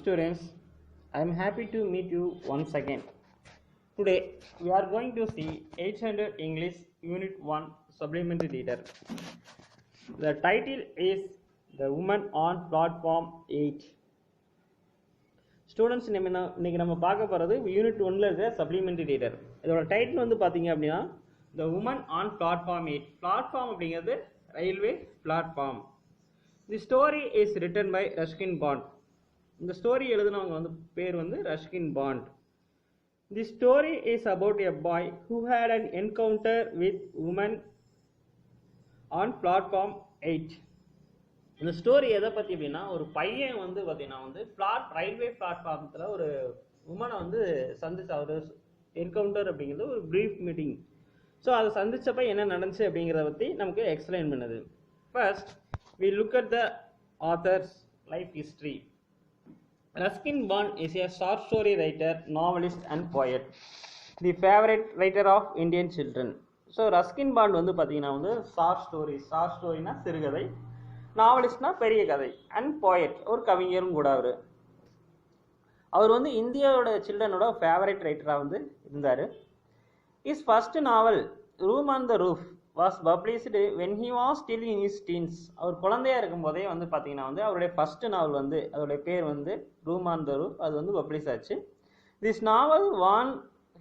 students, I am happy to meet you once again. Today we are going to see 800 English Unit 1 Supplementary Reader. The title is The Woman on Platform 8. Students இன்னைக்கு நம்ம பார்க்க போகிறது unit 1ல இருக்க supplementary reader. இதோட title வந்து பார்த்தீங்க அப்படின்னா the woman on platform 8. Platform அப்படிங்கிறது railway platform. The story is written by Ruskin Bond. இந்த ஸ்டோரி எழுதினவங்க வந்து பேர் வந்து Ruskin Bond. The story is about a boy who had an encounter with woman on platform 8. இந்த story எதை பற்றி அப்படின்னா, ஒரு பையன் வந்து பார்த்தீங்கன்னா வந்து ரயில்வே பிளாட்ஃபார்மத்தில் ஒரு உமனை வந்து சந்திச்ச ஒரு என்கவுண்டர் அப்படிங்கிறது ஒரு ப்ரீஃப் மீட்டிங். ஸோ அதை சந்திச்சப்ப என்ன நடந்துச்சு அப்படிங்கிறத பற்றி நமக்கு எக்ஸ்பிளைன் பண்ணுது. First we look at the author's life history. Ruskin Bond is a short story writer, novelist and poet, the favorite writer of Indian children. So Ruskin bond வந்து பார்த்தீங்கன்னா வந்து ஷார்ட் ஸ்டோரினா சிறுகதை, நாவலிஸ்ட்னா பெரிய கதை, அண்ட் போயட் ஒரு கவிஞரும் கூட. அவர் வந்து இந்தியாவோட சில்ட்ரனோட ஃபேவரட் ரைட்டராக வந்து இருந்தார். His first novel room on the roof was published when he was still in his teens. அவர் குழந்தையா இருக்கும் போதே வந்து பார்த்தீங்கன்னா வந்து அவருடைய ஃபர்ஸ்ட் நாவல் வந்து அதோடைய பேர் வந்து ரூம் ஆன் த ரூஃப், அது வந்து பப்ளிஷ் ஆச்சு. This novel won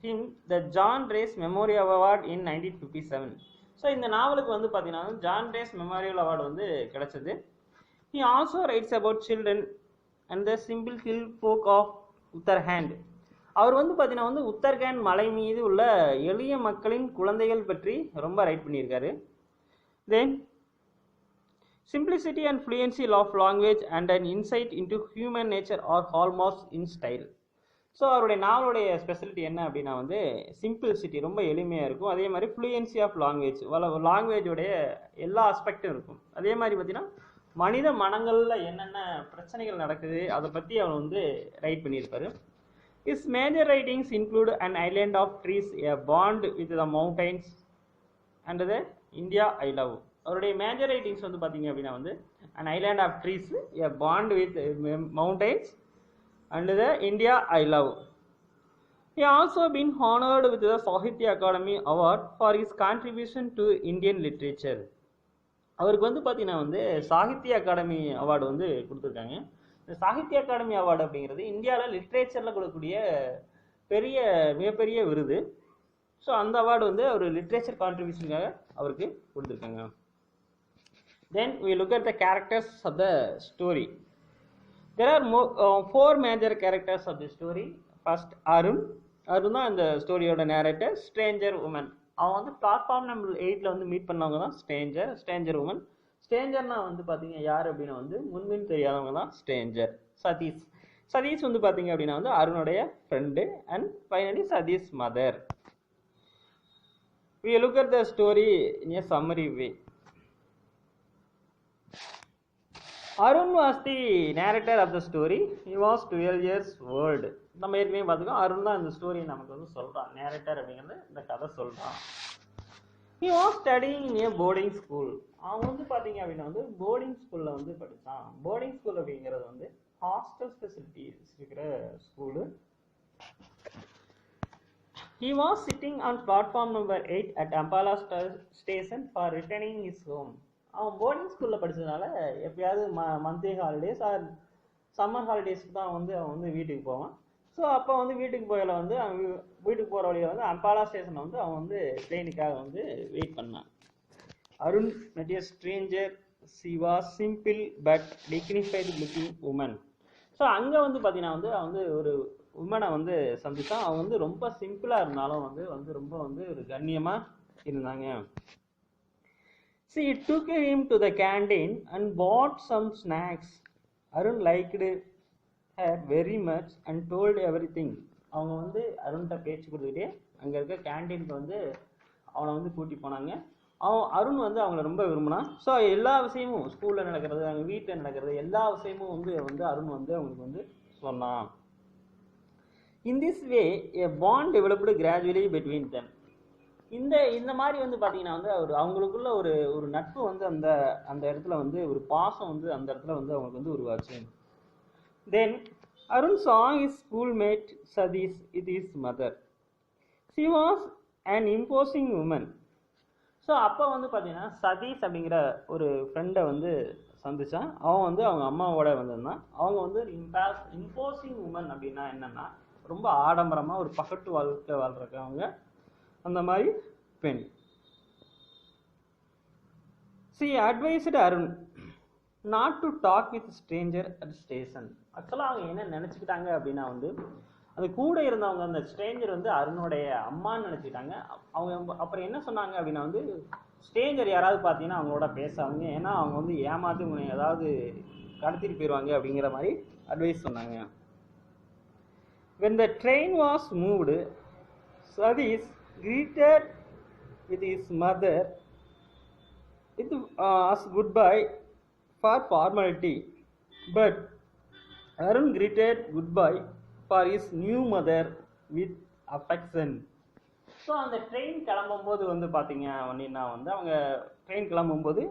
him the John Rhys memorial award in 1957. So இந்த நாவலுக்கு வந்து பார்த்தீங்கன்னா ஜான் ரேஸ் மெமோரியல் அவார்டு வந்து கிடைச்சது. He also writes about children and the simple hill folk of Uttarakhand. அவர் வந்து பார்த்தீங்கன்னா வந்து உத்தரகாண்ட் மலை மீது உள்ள எளிய மக்களின் குழந்தைகள் பற்றி ரொம்ப ரைட் பண்ணியிருக்காரு. Then simplicity and fluency of language and an insight into human nature are hallmarks in style. So அவருடைய நாவலுடைய ஸ்பெஷாலிட்டி என்ன அப்படின்னா வந்து சிம்பிளிசிட்டி, ரொம்ப எளிமையாக இருக்கும். அதே மாதிரி ஃப்ளூயன்சி ஆஃப் லாங்குவேஜ், லாங்குவேஜோடைய எல்லா ஆஸ்பெக்டும் இருக்கும். அதே மாதிரி பார்த்தீங்கன்னா மனித மனங்களில் என்னென்ன பிரச்சனைகள் நடக்குது அதை பற்றி அவர் வந்து ரைட் பண்ணியிருப்பார். His major writings include an island of trees, a bond with the mountains and the India I love. அவருடைய மேஜர் ரைட்டிங்ஸ் வந்து பார்த்தீங்க அப்படின்னா வந்து an island of trees, a bond with mountains and the India I love. He also been honored with the Sahitya Academy Award for his contribution to Indian literature. அவருக்கு வந்து பார்த்தீங்கன்னா வந்து Sahitya Akademi award வந்து கொடுத்துருக்காங்க. இந்த சாகித்ய அகாடமி அவார்டு அப்படிங்கிறது இந்தியாவில் லிட்ரேச்சரில் கொடுக்கக்கூடிய மிகப்பெரிய விருது. ஸோ அந்த அவார்டு வந்து அவர் லிட்ரேச்சர் கான்ட்ரிபியூஷனுக்காக அவருக்கு கொடுத்துருக்காங்க. தென் we look at the characters of the story. There are four major characters of the story. First Arun தான் இந்த ஸ்டோரியோட நேரேட்டர். ஸ்ட்ரேஞ்சர் உமன், அவன் வந்து பிளாட்ஃபார்ம் நம்பர் 8ல் வந்து மீட் பண்ணவங்க தான் ஸ்ட்ரேஞ்சர் உமன். ஸ்ட்ரேஞ்சர்னா வந்து பார்த்தீங்க யார் அப்படின்னா வந்து முன்பின் தெரியாதவங்க தான் ஸ்ட்ரேஞ்சர். சதீஷ் வந்து பார்த்தீங்க அப்படின்னா வந்து அருணுடைய friend, and finally Satish mother. We look at the story in a summary way. Arun was the narrator of the story. He was 12 years old. நம்ம ஏற்கனவே பார்த்துக்கோம், அருண் தான் இந்த ஸ்டோரி நமக்கு வந்து சொல்கிறான், நேரேட்டர் அப்படிங்கிறது இந்த கதை சொல்கிறான். He was studying in a boarding school. அவன் வந்து பார்த்தீங்க அப்படின்னா வந்து போர்டிங் ஸ்கூலில் வந்து படித்தான். போர்டிங் ஸ்கூல் அப்படிங்கிறது வந்து ஹாஸ்டல் ஃபெசிலிட்டிஸ் இருக்கிற school. He was sitting on platform number 8 at Ampala station for returning his home. அவன் போர்டிங் ஸ்கூலில் படித்ததுனால எப்பயாவது மந்த்லி ஹாலிடேஸ் ஆர் சம்மர் ஹாலிடேஸ்க்கு தான் வந்து அவன் வந்து வீட்டுக்கு போவான். ஸோ அப்போ வந்து வீட்டுக்கு போகல வந்து அவன் வீட்டுக்கு போகிற வழியில் வந்து அம்பாலா ஸ்டேஷனை வந்து அவன் வந்து ட்ரெயினுக்காக வந்து வெயிட் பண்ணான். Arun met a stranger. She was simple but dignified looking woman. So அங்கே வந்து பார்த்தீங்கன்னா வந்து அவன் வந்து ஒரு உமனை வந்து சந்தித்தான். அவன் வந்து ரொம்ப சிம்பிளாக இருந்தாலும் வந்து ரொம்ப வந்து ஒரு கண்ணியமாக இருந்தாங்க. She took him to the canteen and bought some snacks. Arun liked her very much and told everything. அவங்க வந்து அருண்கிட்ட பேச்சு கொடுத்துக்கிட்டே அங்கே இருக்க கேன்டீனுக்கு வந்து அவனை வந்து கூட்டி போனாங்க. அருண் வந்து அவங்கள ரொம்ப விரும்பினான். ஸோ எல்லா விஷயமும் ஸ்கூலில் நடக்கிறது, அவங்க வீட்டில் நடக்கிறது, எல்லா விஷயமும் வந்து அருண் வந்து அவங்களுக்கு வந்து சொன்னான். In this way a bond developed gradually between them. இந்த மாதிரி வந்து பார்த்தீங்கன்னா வந்து அவங்களுக்குள்ள ஒரு நட்பு வந்து அந்த இடத்துல வந்து ஒரு பாசம் வந்து அந்த இடத்துல வந்து அவங்களுக்கு வந்து உருவாச்சு. தென் Arun saw his schoolmate Sadish with his mother. She was an imposing woman. So அப்போ வந்து பார்த்தீங்கன்னா சதீஷ் அப்படிங்கிற ஒரு ஃப்ரெண்டை வந்து சந்திச்சான். அவன் வந்து அவங்க அம்மாவோட வந்திருந்தான். அவங்க வந்து இம்போசிங் உமன் அப்படின்னா என்னன்னா ரொம்ப ஆடம்பரமாக ஒரு பகட்டு வாழ்க்கை வாழ்றவங்க அந்த மாதிரி பெண். She advised Arun not to talk with stranger at station. ஆக்சுவலாக அவங்க என்ன நினச்சிக்கிட்டாங்க அப்படின்னா வந்து அது கூட இருந்தவங்க அந்த ஸ்ட்ரேஞ்சர் வந்து அருணுடைய அம்மான்னு நினச்சிக்கிட்டாங்க. அவங்க அப்புறம் என்ன சொன்னாங்க அப்படின்னா வந்து ஸ்ட்ரேஞ்சர் யாராவது பார்த்தீங்கன்னா அவங்களோட பேசாதீங்க, ஏன்னா அவங்க வந்து ஏமாற்றி உங்களை ஏதாவது கடத்திட்டு போயிடுவாங்க அப்படிங்கிற மாதிரி அட்வைஸ் சொன்னாங்க. When the train was moved, Sadish greeted with his mother with as goodbye for formality, but Arun greeted goodbye for his new mother with affection. So அந்த ட்ரெயின் கிளம்பும்போது வந்து பார்த்தீங்க அப்படின்னா வந்து அவங்க ட்ரெயின் கிளம்பும்போது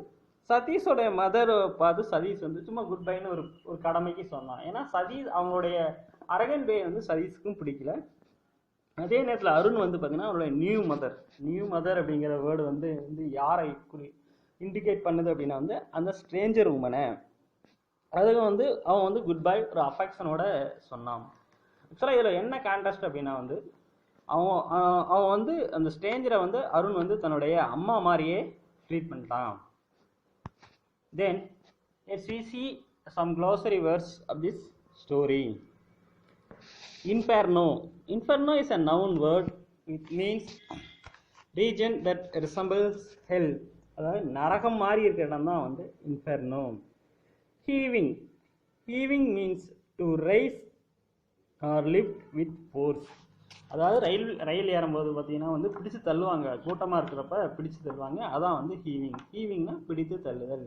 சதீஷோட மதரை பார்த்து சதீஷ் வந்து சும்மா குட் பைன்னு ஒரு கடமைக்கு சொன்னான். ஏன்னா சதீஷ் அவங்களுடைய அரகன் பே வந்து சதீஷுக்கும் பிடிக்கல. அதே நேரத்தில் அருண் வந்து பார்த்தீங்கன்னா அவருடைய நியூ மதர் அப்படிங்கிற வேர்டு வந்து யாரை இண்டிகேட் பண்ணுது அப்படின்னா வந்து அந்த ஸ்ட்ரேஞ்சர் உமனை. அதுக்கு வந்து அவன் வந்து குட் பை ஒரு அஃபெக்ஷனோட சொன்னான். ஆக்சுவலாக இதில் என்ன கான்ட்ராஸ்ட் அப்படின்னா வந்து அவன் வந்து அந்த ஸ்ட்ரேஞ்சரை வந்து அருண் வந்து தன்னுடைய அம்மா மாதிரியே ட்ரீட் பண்ணிட்டான். தென் let's see some glossary words of this story. Inferno is a noun word. It means region that resembles hell. அதாவது நரகம் மாதிரி இருக்கிற இடம் தான் வந்து Inferno. Heaving means to raise or lift with force. அதாவது ரயில் ஏறும்போது பார்த்தீங்கன்னா வந்து பிடிச்சு தள்ளுவாங்க, கூட்டமாக இருக்கிறப்ப பிடிச்சு தள்ளுவாங்க, அதான் வந்து ஹீவிங்னா பிடித்து தள்ளுதல்.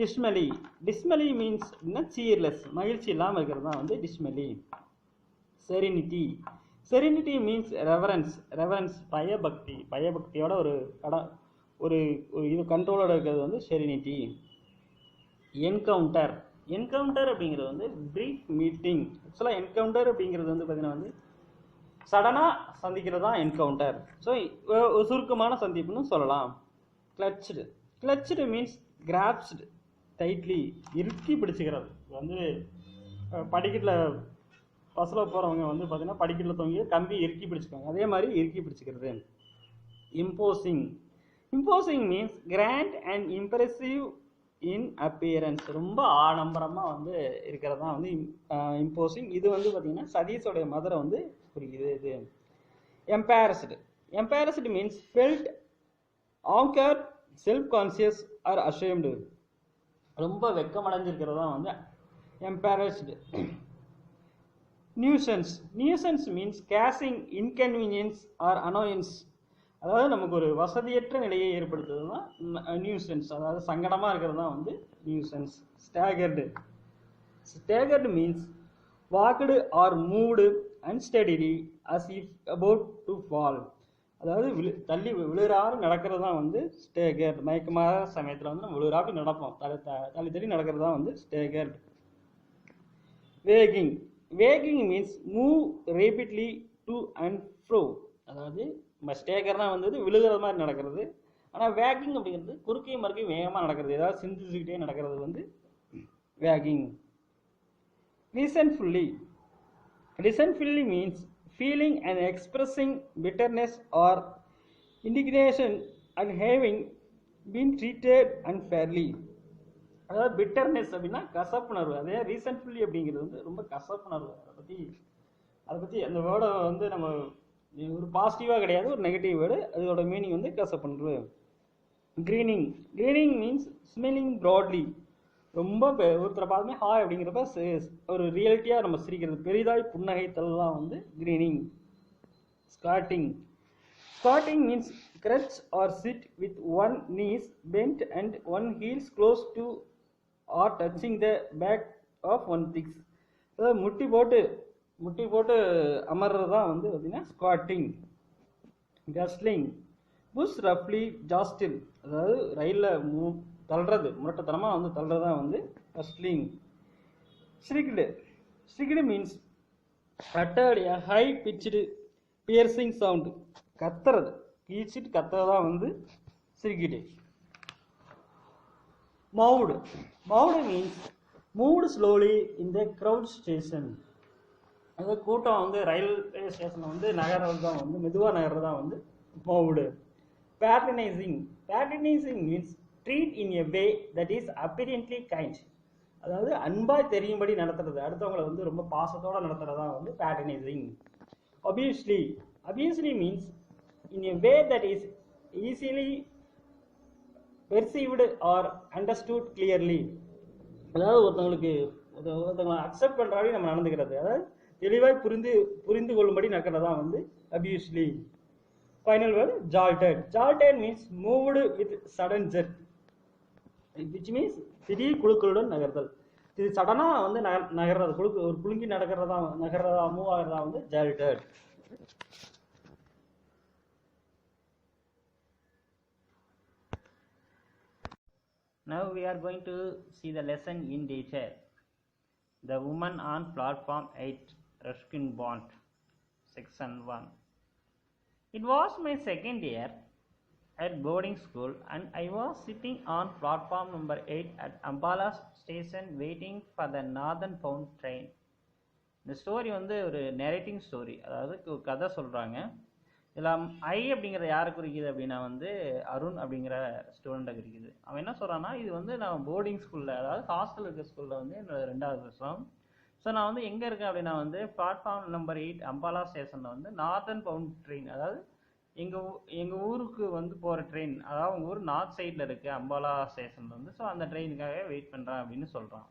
டிஸ்மெலி மீன்ஸ் சீர்லெஸ், மகிழ்ச்சி இல்லாமல் இருக்கிறது தான் வந்து டிஸ்மெலி. செரினிட்டி மீன்ஸ் ரெவரன்ஸ் பயபக்தியோட ஒரு இது கண்ட்ரோலோட இருக்கிறது வந்து செரினிட்டி. என்கவுண்டர் அப்படிங்கிறது வந்து பிரீஃப் மீட்டிங். ஆக்சுவலாக என்கவுண்டர் அப்படிங்கிறது வந்து பார்த்தீங்கன்னா வந்து சடனாக சந்திக்கிறது தான் என்கவுண்டர். ஸோ ஒரு சுருக்கமான சந்திப்புன்னு சொல்லலாம். கிளச்டு மீன்ஸ் கிராப்ஸ்டு டைட்லி, இறுக்கி பிடிச்சிக்கிறது. வந்து படிக்கட்டில் பஸ்ஸில் போகிறவங்க வந்து பார்த்தீங்கன்னா படிக்கட்டில் தொங்கி கம்பி இறுக்கி பிடிச்சிக்காங்க, அதே மாதிரி இறுக்கி பிடிச்சிக்கிறது. Imposing means grand and impressive in appearance, ரொம்ப ஆடம்பரமாக வந்து இருக்கிறது தான் வந்து இம்போசிங். இது வந்து பார்த்தீங்கன்னா சதீஷோடைய மதரை வந்து புரியுது. இது embarrassed means felt anger, self conscious or ashamed, ரொம்ப வெக்கமடைஞ்சிருக்கிறது தான் வந்து embarrassed. Nuisance means causing inconvenience or annoyance, அதாவது நமக்கு ஒரு வசதியற்ற நிலையை ஏற்படுத்துறது தான் நியூசன்ஸ், அதாவது சங்கடமாக இருக்கிறது தான் வந்து nuisance. Staggered means walked or moved unsteadily as if about to fall, அதாவது தள்ளி விழுறாறு நடக்கிறது தான் வந்து ஸ்டேகர்ட். மயக்கமான சமயத்தில் வந்து நம்ம விழுறாப்பி நடப்போம், தள்ளி நடக்கிறது தான் வந்து staggered. Wagging means move rapidly to and fro, அதாவது நம்ம ஸ்டேகர்னா வந்து விழுகிற மாதிரி நடக்கிறது. ஆனால் வேகிங் அப்படிங்கிறது குறுக்கையும் மறுக்கையும் வேகமாக நடக்கிறது, ஏதாவது சிந்திச்சுக்கிட்டே நடக்கிறது வந்து வேகிங். Resentfully means feeling and expressing bitterness or indignation at having been treated unfairly. அதாவது பிட்டர்னஸ் அப்படின்னா கசப்புணர்வு, அதே ரீசன்ட்ஃபுல்லி அப்படிங்கிறது வந்து ரொம்ப கசப்புணர்வு. அதை பற்றி அந்த வேர்டை வந்து நம்ம ஒரு பாசிட்டிவாக கிடையாது, ஒரு நெகட்டிவ் வேர்டு. அதோட மீனிங் வந்து கசப்புணர்வு. க்ரீனிங் மீன்ஸ் ஸ்மெல்லிங் ப்ராட்லி, ரொம்ப ஒருத்தரை பார்த்துமே ஹாய் அப்படிங்கிறப்ப ஒரு ரியாலிட்டியாக நம்ம சிரிக்கிறது, பெரிதாய் புன்னகைத்தல்லாம் வந்து grinning. Squatting means crutch or sit with one knees bent and one heels close to or touching the back of one thighs, அதாவது முட்டி போட்டு அமர்றது தான் வந்து பார்த்தீங்கன்னா ஸ்குவாட்டிங். கஸ்லிங் புஷ் ரஃப்லி ஜாஸ்டில், அதாவது ரயிலில் தள்ளுறது, முரட்டத்தனமாக வந்து தள்ளுறது தான் வந்து கஸ்லிங். Shrieked means uttered a high pitched piercing sound. கத்துறது கீச்சிட்டு கத்துறதா வந்து shrieked. Moved. Moved means moved slowly in the crowd station. அந்த கூட்டம் வந்து ரயில்வே ஸ்டேஷன் வந்து நகர்றது தான் வந்து மெதுவாக நகர்றது தான் வந்து moved. Patronising. Patronising means treat in a way that is apparently kind. அதாவது அன்பாய் தெரியும்படி நடத்துறது, அடுத்தவங்களை வந்து ரொம்ப பாசத்தோட நடத்துறதா வந்து patronising. obviously. Obviously means in a way that is easily perceived or understood clearly. அதாவது ஒருத்தவங்களை அக்செப்ட் பண்றாடி நம்ம நடந்துக்கிறது, அதாவது தெளிவாய் புரிந்து கொள்ளும்படி நடக்கிறதா வந்து obviously. Final word jolted. Jolted means moved with sudden jerk, which means திடீர் குலுக்கலுடன் நகர்தல். இது சடனா வந்து நகர்றது, ஒரு குலுங்கி நகர்றதா மூவ் ஆகிறதா வந்து jolted. Now we are going to see the lesson in detail. The woman on platform 8, Ruskin Bond, section 1. It was my second year at boarding school and I was sitting on platform number 8 at Ambala station waiting for the northern bound train. இந்த story வந்து ஒரு narrating story, அதாவது ஒரு கதை சொல்கிறாங்க. இதில் ஐ அப்படிங்கிற யாரை குறிக்குது அப்படின்னா வந்து அருண் அப்படிங்கிற ஸ்டூடெண்ட்டை குறிக்குது. அவன் என்ன சொல்கிறான்னா, இது வந்து நான் போர்டிங் ஸ்கூலில், அதாவது ஹாஸ்டல் இருக்கிற ஸ்கூலில் வந்து என்னோட 2வது வருஷம். ஸோ நான் வந்து எங்கே இருக்கேன் அப்படின்னா வந்து பிளாட்ஃபார்ம் நம்பர் 8 அம்பாலா ஸ்டேஷனில் வந்து நார்தன் பவுண்ட் ட்ரெயின், அதாவது எங்கள் ஊருக்கு வந்து போகிற ட்ரெயின், அதாவது உங்கள் ஊர் நார்த் சைடில் இருக்குது அம்பாலா ஸ்டேஷனில் வந்து. ஸோ அந்த ட்ரெயினுக்காக வெயிட் பண்ணுறேன் அப்படின்னு சொல்கிறான்.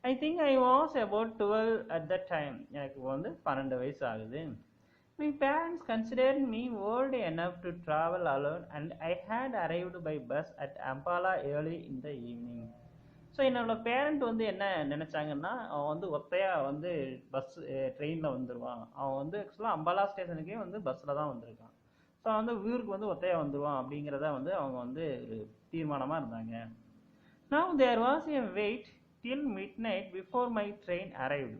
I think I was about 12 at that time. எனக்கு வந்து 12 வயசு ஆகுது. My parents considered me old enough to travel alone and I had arrived by bus at Ampala early in the evening. So என்னோட parent வந்து என்ன நினச்சாங்கன்னா, அவன் வந்து ஒத்தையாக வந்து ட்ரெயினில் வந்துடுவான். அவன் வந்து ஆக்சுவலாக அம்பாலா ஸ்டேஷனுக்கே வந்து பஸ்ஸில் தான் வந்திருக்கான். ஸோ வந்து ஊருக்கு வந்து ஒத்தையாக வந்துடுவான் அப்படிங்கிறத வந்து அவங்க வந்து ஒரு தீர்மானமாக இருந்தாங்க. Now there was a wait till midnight before my train arrived.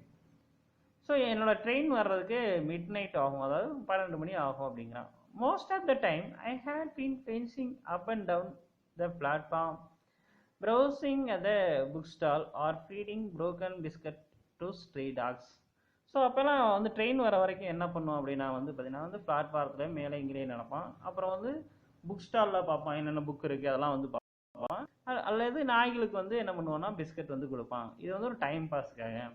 So என்னோட ட்ரெயின் வர்றதுக்கு மிட் நைட் ஆகும், அதாவது 12 மணி ஆகும் அப்படிங்கிறான். Most of the time I had been fencing up and down the platform, browsing at the book stall or feeding broken biscuit to stray dogs. So அப்போல்லாம் வந்து train வர வரைக்கும் என்ன பண்ணுவோம் அப்படின்னா வந்து பார்த்தீங்கன்னா வந்து பிளாட்ஃபார்த்தில் மேலே இங்கேயே நடப்பான். அப்புறம் வந்து புக் ஸ்டாலில் பார்ப்பான், என்னென்ன புக் இருக்குது அதெல்லாம் வந்து பார்ப்பான். அல்லது நாய்களுக்கு வந்து என்ன பண்ணுவான்னா பிஸ்கட் வந்து கொடுப்பான். இது வந்து ஒரு time பாஸ்க்காக.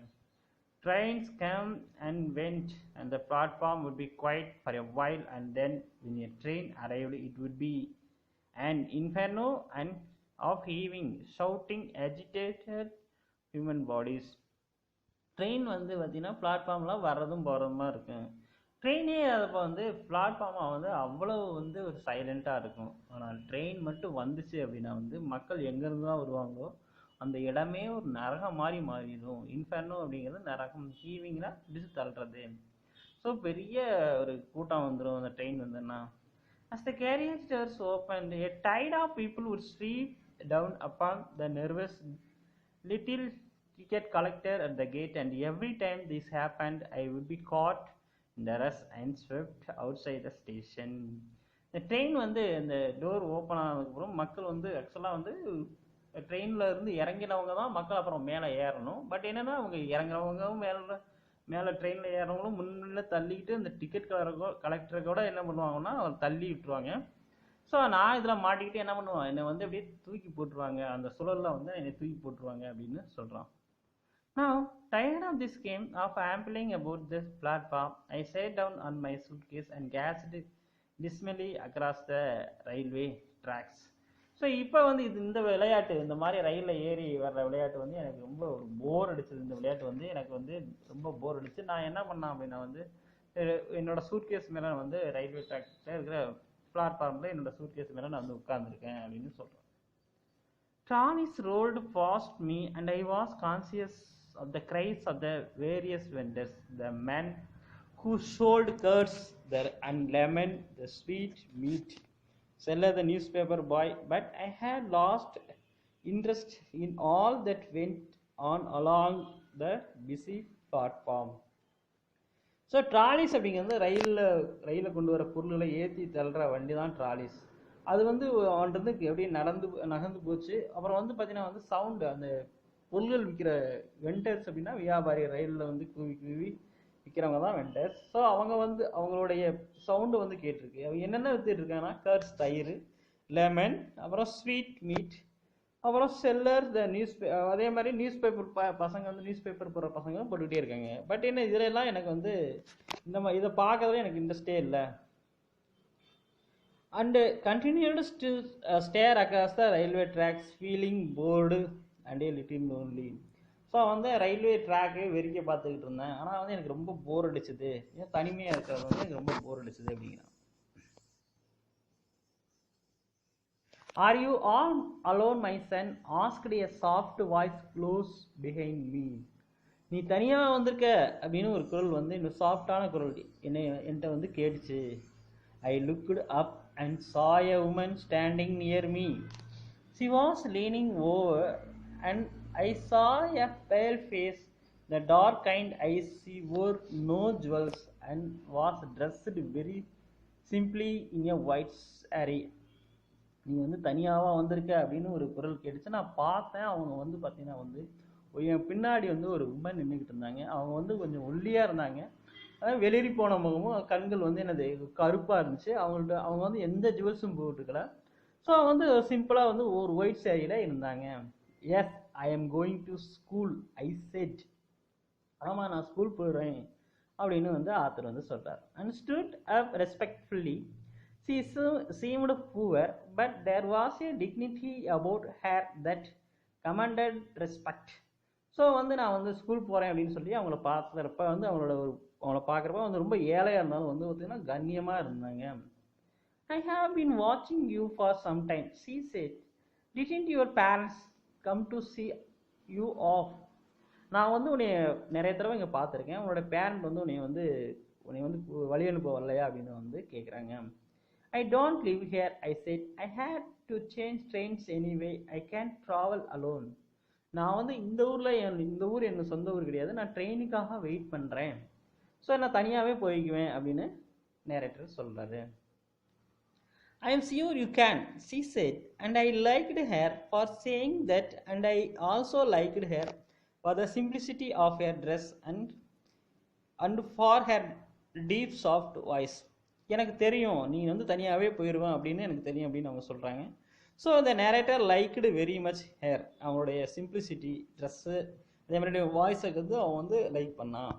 Trains came and went and the platform would be quiet for a while, and then when a train arrived it would be an inferno and of heaving, shouting, agitated human bodies. Train வந்து பார்த்தீங்கன்னா பிளாட்ஃபார்ம்லாம் வர்றதும் போகிறதுமா இருக்கும். ட்ரெயினே அப்போ வந்து பிளாட்ஃபார்மாக வந்து அவ்வளோ வந்து ஒரு சைலண்ட்டாக இருக்கும். ஆனால் ட்ரெயின் மட்டும் வந்துச்சு அப்படின்னா வந்து மக்கள் எங்கேருந்து தான் வருவாங்களோ அந்த இடமே ஒரு நரகம் மாதிரி மாறிடும். இன்ஃபர்னோ அப்படிங்கிறது நரகம், ஹீவிங்னா பிடிச்சு தள்ளுறது. ஸோ பெரிய ஒரு கூட்டம் வந்துடும் அந்த ட்ரெயின் வந்துன்னா. As the carriage doors opened, a tide of people would sweep down upon the nervous little ticket collector at the gate, and every time this happened, I would be caught in the rush and swept outside the station. இந்த train வந்து இந்த door open ஆனதுக்கப்புறம் மக்கள் வந்து ஆக்சுவலாக வந்து ட்ரெயினில் இருந்து இறங்கினவங்க தான் மக்கள் அப்புறம் மேலே ஏறணும். பட் என்னென்னா அவங்க இறங்குறவங்களும் மேலே ட்ரெயினில் ஏறவங்களும் முன்ன தள்ளிக்கிட்டு அந்த டிக்கெட் கலெக்டரை கூட என்ன பண்ணுவாங்கன்னா அவர் தள்ளி விட்டுருவாங்க. ஸோ நான் இதில் மாட்டிக்கிட்டு என்ன பண்ணுவேன், என்னை வந்து அப்படியே தூக்கி போட்டுருவாங்க, அந்த சுழலில் வந்து என்னை தூக்கி போட்டுருவாங்க அப்படின்னு சொல்கிறான். Now, tired of this game of ambling about this platform, I sat down on my suitcase and gazed dismally across the railway tracks. So இப்போ வந்து இந்த விளையாட்டு, இந்த மாதிரி ரயிலில் ஏறி வர்ற விளையாட்டு வந்து எனக்கு ரொம்ப ஒரு போர் அடிச்சது. இந்த விளையாட்டு வந்து எனக்கு வந்து ரொம்ப போர் அடிச்சு நான் என்ன பண்ணேன் அப்படின்னா வந்து என்னோட சூட்கேஸ் மேலே வந்து ரயில்வே ட்ராக்ல இருக்கிற பிளாட்ஃபார்மில் என்னோட சூட்கேஸ் மேலே நான் வந்து உட்கார்ந்துருக்கேன் அப்படின்னு சொல்கிறேன். Trolleys rolled past me and I was conscious of the cries of the various vendors, the men who sold curds and lemon, the sweet meat seller, the newspaper boy, but I had lost interest in all that went on along the busy platform. So trolleys அப்படிங்கிறது ரயிலில் கொண்டு வர பொருள்களை ஏற்றி தள்ளுற வண்டி தான் trolleys. அது வந்து அவன்கிட்ட எப்படி நகர்ந்து போச்சு. அப்புறம் வந்து பார்த்தீங்கன்னா வந்து சவுண்டு, அந்த பொருள்கள் விற்கிற வெண்டர்ஸ் அப்படின்னா வியாபாரி, ரயிலில் வந்து கூவி கூவி விற்கிறவங்க தான் வெண்டர்ஸ். ஸோ அவங்க வந்து அவங்களுடைய சவுண்டு வந்து கேட்டிருக்கு. அவங்க என்னென்ன வித்துட்டு இருக்காங்கன்னா கர்ஸ் தயிர், லெமன், அப்புறம் ஸ்வீட் மீட், அப்புறம் செல்லர் த அதே மாதிரி நியூஸ் பேப்பர் பசங்க வந்து நியூஸ் பேப்பர் போடுற பசங்க போட்டுக்கிட்டே இருக்காங்க. பட் என்ன இதுலலாம் எனக்கு வந்து இதை பார்க்கறதுல எனக்கு இன்ட்ரெஸ்டே இல்லை. And continued still stare across the railway tracks feeling bored and a little lonely. So வந்து ரயில்வே ட்ராக்கு வெறிக்க பார்த்துக்கிட்டு இருந்தேன். ஆனால் வந்து எனக்கு ரொம்ப போர் அடிச்சுது, ஏன் தனிமையாக இருக்கிறது வந்து எனக்கு ரொம்ப போர் அடிச்சுது அப்படிங்கிறான். Are you all alone, my son? Asked a soft voice close behind me. நீ தனியாக வந்திருக்க அப்படின்னு ஒரு குரல் வந்து இன்னும் சாஃப்டான குரல் என்கிட்ட வந்து கேட்டுச்சு. I looked up and saw a woman standing near me. She was leaning over and I saw a pale face, the dark kind eyes. She wore no jewels and was dressed very simply in a white saree. நீ வந்து தனியாவா வந்திருக்க அப்படின்னு ஒரு குரல் கேட்டுச்சு. நான் பார்த்தேன், அவங்க வந்து பார்த்தீங்கன்னா வந்து என் பின்னாடி வந்து ஒரு உமன் நின்றுக்கிட்டு இருந்தாங்க. அவங்க வந்து கொஞ்சம் ஒல்லியாக இருந்தாங்க, அதாவது வெளிரி போன முகமும், கண்கள் வந்து என்னது கருப்பாக இருந்துச்சு. அவங்க வந்து எந்த ஜுவல்ஸும் போட்டுக்கல. ஸோ வந்து சிம்பிளாக வந்து ஒரு ஒயிட் சேரீல இருந்தாங்க. Yes, I am going to school I said. ஆமாம், நான் ஸ்கூல் போயிடுறேன் அப்படின்னு வந்து ஆத்தர் வந்து சொல்கிறார். And stood up respectfully. She seemed poor, but there was a dignity about her that commanded respect. So வந்து நான் வந்து ஸ்கூல் போகிறேன் அப்படின்னு சொல்லி அவங்கள பார்க்குறப்ப வந்து அவங்கள பார்க்குறப்ப வந்து ரொம்ப ஏழையாக இருந்தாலும் வந்து பார்த்தீங்கன்னா கண்ணியமாக இருந்தாங்க. I have been watching you for some time, she said. Didn't your parents come to see you off? நான் வந்து உன்னை நிறைய தடவை இங்கே பார்த்துருக்கேன். உன்னோட பேரண்ட் வந்து உன்னை வந்து வழி அனுப்ப வரலையா அப்படின்னு வந்து கேட்குறாங்க. I don't live here, I said. I had to change trains anyway. I can't travel alone. நான் வந்து இந்த ஊர் என்ன சொந்த ஊர் கிடையாது, நான் ட்ரெயினுக்காக வெயிட் பண்ணுறேன். ஸோ நான் தனியாகவே போய்க்குவேன் அப்படின்னு நேரேட்டர் சொல்கிறாரு. I am sure you can, she said, and I liked her for saying that, and I also liked her for the simplicity of her dress and for her deep soft voice. எனக்கு தெரியும் நீ வந்து தனியாகவே போயிடுவேன் அப்படின்னு எனக்கு தெரியும் அப்படின்னு அவங்க சொல்கிறாங்க. So the narrator liked very much her. அவங்களுடைய சிம்பிளிசிட்டி, ட்ரெஸ்ஸு, அதே மாதிரி வாய்ஸுக்கு வந்து அவன் வந்து லைக் பண்ணான்.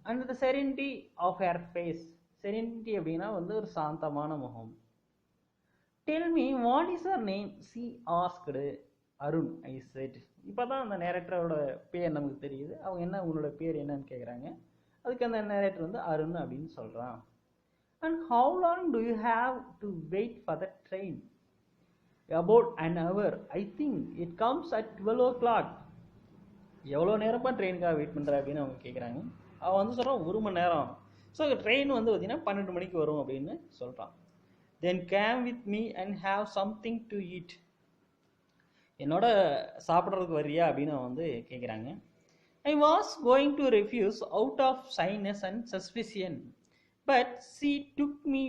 And the serenity of her face. serenity அப்படின்னா வந்து ஒரு சாந்தமான முகம். Tell me, what is her name? She asked. Arun, I said. இப்போ தான் அந்த நேரேட்டரோட பேர் நமக்கு தெரியுது. அவங்க என்ன உங்களோட பேர் என்னன்னு கேட்குறாங்க. அதுக்கு அந்த நேரேட்டர் வந்து அருண் அப்படின்னு சொல்கிறான். And how long do you have to wait for the train? About an hour. I think it comes at 12 o'clock. எவ்வளோ நேரமா ட்ரெயினுக்காக வெயிட் பண்ணுற அப்படின்னு அவங்க கேட்குறாங்க. அவன் வந்து சொல்கிறான் 1 மணி நேரம். ஸோ ட்ரெயின் வந்து பார்த்தீங்கன்னா 12 மணிக்கு வரும் அப்படின்னு சொல்கிறான். Then come with me and have something to eat. என்னோட சாப்பிட்றதுக்கு வரியா அப்படின்னு அவன் வந்து கேட்குறாங்க. I was going to refuse out of shyness and suspicion, but she took me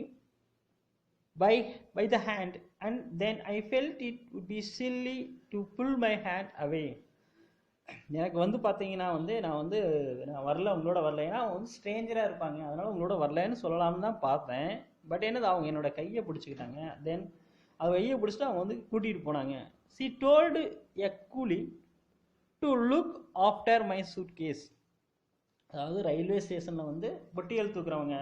by the hand, and then I felt it would be silly to pull my hand away. எனக்கு வந்து பார்த்தீங்கன்னா வந்து நான் வரல, உங்களோட வரல, ஏன்னா அவங்க வந்து ஸ்ட்ரேஞ்சராக இருப்பாங்க, அதனால உங்களோட வரலன்னு சொல்லலாம்னு தான் பார்த்தேன். பட் என்னது அவங்க என்னோட கையை பிடிச்சிக்கிட்டாங்க. தென் அது கையை பிடிச்சிட்டு அவங்க வந்து கூட்டிகிட்டு போனாங்க. She told a coolie to look after my suitcase. அதாவது ரயில்வே ஸ்டேஷனில் வந்து பொட்டியல் தூக்குறவங்க,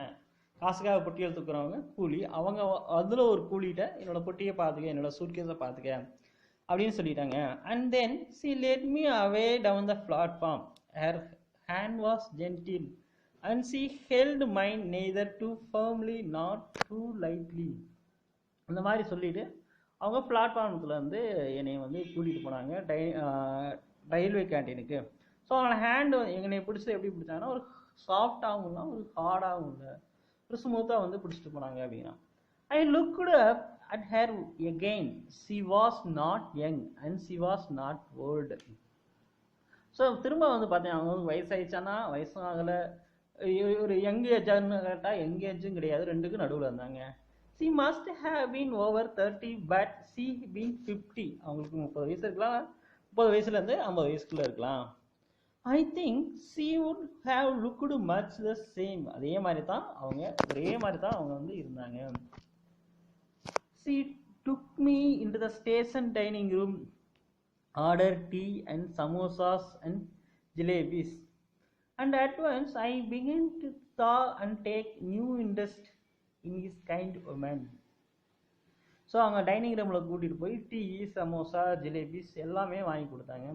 காசுக்காக பொட்டியல் தூக்குறவங்க கூலி, அவங்க அதில் ஒரு கூலிகிட்ட என்னோட பொட்டியை பார்த்துக்க, என்னோட சூட்கேஸை பார்த்துக்க அப்படின்னு சொல்லிட்டாங்க. And then she led me away down the platform. Her hand was gentle and she held mine neither too firmly nor too lightly. அந்த மாதிரி சொல்லிட்டு அவங்க பிளாட்ஃபார்மத்தில் வந்து என்னை வந்து கூட்டிகிட்டு போனாங்க ரயில்வே கேண்டீனுக்கு. ஸோ அவனோட ஹேண்டு என்னை பிடிச்சது எப்படி பிடிச்சாங்கன்னா ஒரு சாஃப்டாகவும் இல்லை, ஒரு ஹார்டாகவும் இல்லை, ஒரு ஸ்மூத்தாக வந்து பிடிச்சிட்டு போனாங்க அப்படின்னா. I looked up at her again. She was not young and she was not old. So திரும்ப வந்து பார்த்தீங்கன்னா அவங்க வந்து வயசாயிடுச்சானா வயசும் ஆகலை, ஒரு யங் ஏஜான்னு கேட்டால் யங் ஏஜும் கிடையாது, ரெண்டுக்கும் நடுவில் இருந்தாங்க. C must have been over 30 but see been 50. அவங்களுக்கு 30 வயசு இருக்கலாம், 30 வயசுலேருந்து 50 வயசுக்குள்ளே இருக்கலாம். I think C would have looked much the same. அதே மாதிரி தான் அவங்க ஒரே மாதிரி தான் அவங்க வந்து இருந்தாங்க. She took me into the station dining room, order tea and samosas and jalebis, and at once I began to thaw and take new interest in his kind woman. So அவங்க டைனிங் ரூமில் கூட்டிகிட்டு போய் டீ, சமோசா, ஜிலேபிஸ் எல்லாமே வாங்கி கொடுத்தாங்க.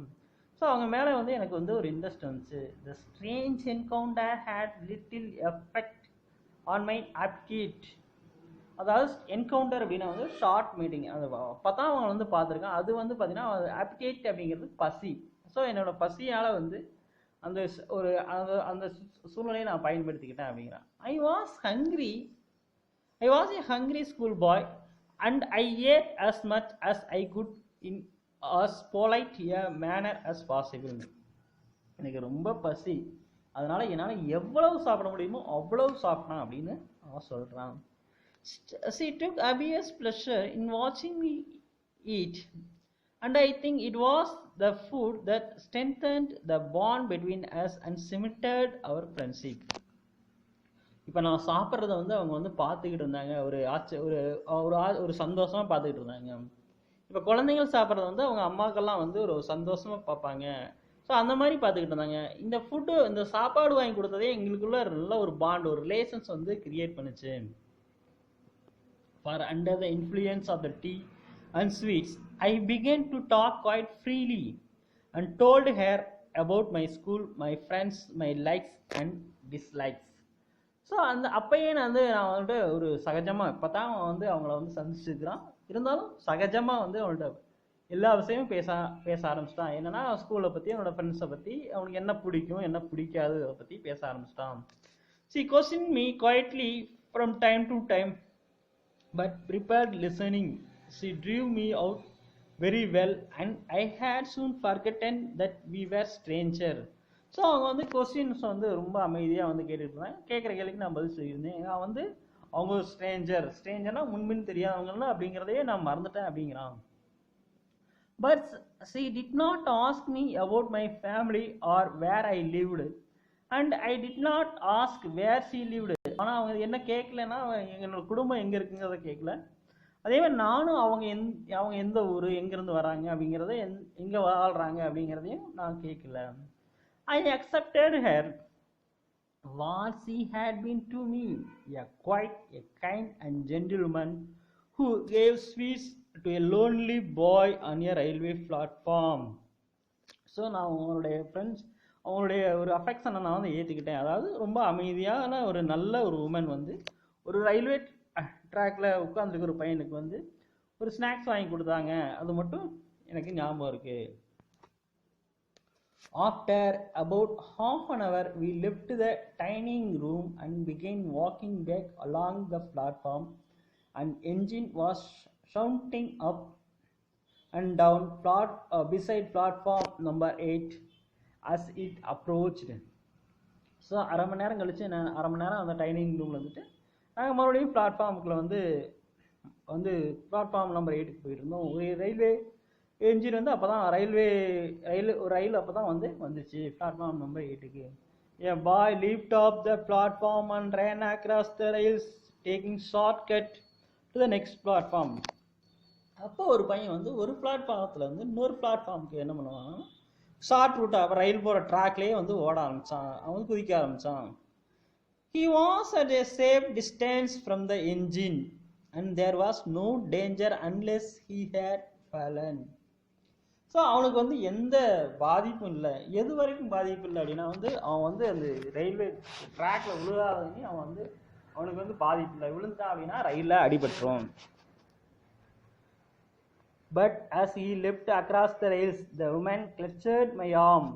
So அவங்க மேலே வந்து எனக்கு வந்து ஒரு இன்ட்ரெஸ்ட் வந்துச்சு. The strange encounter had little effect on my appetite. அதாவது என்கவுண்டர் அப்படின்னா வந்து ஷார்ட் மீட்டிங், அது அப்போ தான் அவங்க வந்து பார்த்துருக்கேன். அது வந்து பார்த்தீங்கன்னா appetite அப்படிங்கிறது பசி. ஸோ என்னோட பசியால் வந்து அந்த ஒரு அந்த சூழ்நிலையை நான் பயன்படுத்திக்கிட்டேன் அப்படிங்கிறேன். I was a hungry school boy and I ate as much as I could in as polite a manner as possible. எனக்கு ரொம்ப பசி, அதனால என்னால் எவ்வளவு சாப்பிட முடியுமோ அவ்வளவு சாப்பிட்டேன் அப்படின்னு அவன் சொல்கிறான். She took obvious pleasure in watching me eat, and I think it was the food that strengthened the bond between us and cemented our friendship. இப்போ நான் சாப்பிட்றத வந்து அவங்க வந்து பார்த்துக்கிட்டு இருந்தாங்க, ஒரு சந்தோஷமாக பார்த்துக்கிட்டு இருந்தாங்க. இப்போ குழந்தைகள் சாப்பிட்றத வந்து அவங்க அம்மாக்கெல்லாம் வந்து ஒரு சந்தோஷமாக பார்ப்பாங்க. ஸோ அந்த மாதிரி பார்த்துக்கிட்டு இருந்தாங்க. இந்த ஃபுட்டு, இந்த சாப்பாடு வாங்கி கொடுத்ததே எங்களுக்குள்ள நல்ல ஒரு பாண்ட், ஒரு ரிலேஷன்ஸ் வந்து கிரியேட் பண்ணுச்சு. For under the influence of the tea and sweets, I began to talk quite freely and told her about my school, my friends, my likes and dislikes. So அப்பயே நான் வந்துட்டு ஒரு சகஜமாக, இப்போ தான் வந்து அவங்கள வந்து சந்திச்சுக்கிறான், இருந்தாலும் சகஜமாக வந்து அவங்கள்ட்ட எல்லா விஷயமும் பேச ஆரம்பிச்சிட்டான். என்னன்னா ஸ்கூலை பற்றி, அவனோட ஃப்ரெண்ட்ஸை பற்றி, அவனுக்கு என்ன பிடிக்கும் என்ன பிடிக்காது அதை பற்றி பேச ஆரம்பிச்சிட்டான். She questioned me quietly from time to time, but prepared listening. She drew me out very well and I had soon forgotten that we were strangers. So அவங்க வந்து கொஸ்டின்ஸ் வந்து ரொம்ப அமைதியாக வந்து கேட்டுட்டு இருந்தாங்க. கேட்குற கேள்விக்கு நான் பதில் சொல்லியிருந்தேன். நான் வந்து அவங்க ஸ்ட்ரேஞ்சர்னா முன்பின் தெரியாதவங்கன்னா அப்படிங்கிறதையே நான் மறந்துட்டேன் அப்படிங்கிறான். But she did not ask me about my family or where I lived, and I did not ask where she lived. ஆனால் அவங்க என்ன கேட்கலன்னா, என்னோட குடும்பம் எங்கே இருக்குங்கிறத கேட்கல. அதே மாதிரி நானும் அவங்க எந்த ஊர், எங்கேருந்து வராங்க அப்படிங்கிறத, எங்கே வாழ்கிறாங்க அப்படிங்கிறதையும் நான் கேட்கல. I accepted her what she had been to me, quite a kind and gentleman who gave sweets to a lonely boy on a railway platform. So நான் அவங்களுடைய ஒரு அஃபெக்ஷனை நான் வந்து ஏற்றுக்கிட்டேன். அதாவது ரொம்ப அமைதியான ஒரு நல்ல ஒரு உமன் வந்து ஒரு ரயில்வே ட்ராக்ல உட்காந்துருக்க ஒரு பையனுக்கு வந்து ஒரு ஸ்நாக்ஸ் வாங்கி கொடுத்தாங்க. அது மட்டும் எனக்கு ஞாபகம் இருக்கு. After about half an hour, we left the dining room and began walking back along the platform. An engine was shouting up and down beside platform number 8 as it approached. So அரை மணி நேரம் கழிச்சு அரை மணி நேரம் அந்த dining ரூமில் வந்துட்டு நாங்கள் மறுபடியும் பிளாட்ஃபார்முக்குள்ள வந்து பிளாட்ஃபார்ம் நம்பர் 8க்கு போயிட்டு இருந்தோம். ஒரு ரயில்வே என்ஜின் வந்து அப்போ தான் ரயில் அப்போ தான் வந்துச்சு பிளாட்ஃபார்ம் நம்பர் 8க்கு. A boy leaped off the platform and ran across the rails, taking shortcut to the next platform. அப்போ ஒரு பையன் வந்து ஒரு பிளாட்ஃபார்மத்தில் வந்து இன்னொரு பிளாட்ஃபார்முக்கு என்ன பண்ணுவான், ஷார்ட் ரூட்டாக ரயில் போகிற ட்ராக்லேயே வந்து ஓட ஆரம்பித்தான், அவன் குதிக்க ஆரம்பித்தான். He was at a safe distance from the engine and there was no danger unless he had fallen. So அவனுக்கு வந்து எந்த பாதிப்பும் இல்லை. எது வரைக்கும் பாதிப்பு இல்லை அப்படின்னா வந்து அவன் வந்து அந்த ரயில்வே ட்ராக்ல விழுகாதவங்க அவனுக்கு வந்து பாதிப்பு இல்லை. விழுந்தான் அப்படின்னா ரயிலில் அடிபட்டுரும். But as he leapt across the rails, the woman clutched my arm.